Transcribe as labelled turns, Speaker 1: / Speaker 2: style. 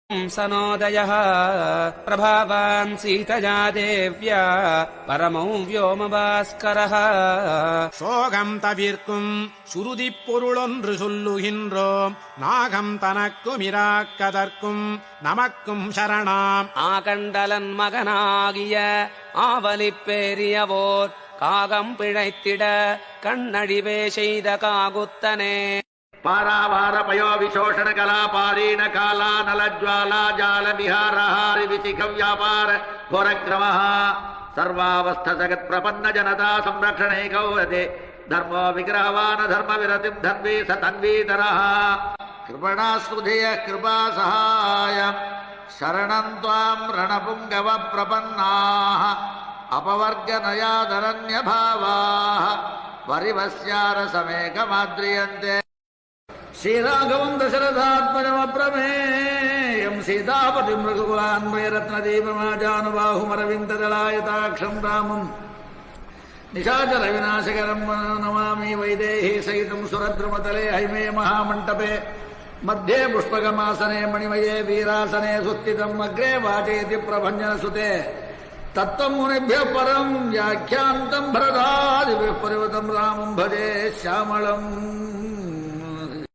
Speaker 1: सनोदयः प्रभावान् सीतया देव्या परमौ व्योमभास्करः
Speaker 2: சோகம் தவிர்க்கும் சுருதிப் பொருளொன்று சொல்லுகின்றோம் நாகம் தனக்கும் இராக்கதற்கும் நமக்கும் சரணாம்.
Speaker 1: ஆகண்டலன் மகனாகிய ஆவலிப்பேரியவோர் காகம் பிழைத்திட கண்ணழிவே செய்த காகுத்தனே
Speaker 3: पारावार पयो विशोषण कला पारीण काला नल ज्वाला जाल विहारहारि विशिख व्यापार घोरक्रमः सर्वावस्थ जगत प्रपन्न जनता संरक्षणे गौरते धर्मो विग्रहवान धर्म विरतिं धन्वी स तन्वीधरः कृपणास्मृधेय कृपा सहाय शरणं त्वां रणपुङ्गव प्रपन्नाः अपवर्गनयादरण्य भावाः वरिवस्यार समेकमाद्रियन्ते. श्रीराघवं दशरथात्मजमप्रमेयं सीतापतिं रघुकुलान्वयरत्नदीपमाजानुबाहुमरविन्ददलायताक्षं रामं निशाचरविनाशकरं नमामि. वैदेही सहितं सुरद्रुमतले हैमे महामण्टपे मध्ये पुष्पकमासने मणिमये वीरासने सुस्थितम् अग्रे वाचयति प्रभञ्जनसुते तत्त्वं मुनिभ्यः परं व्याख्यान्तं भरतादिभिः परिवृतं रामं भजे श्यामलम्.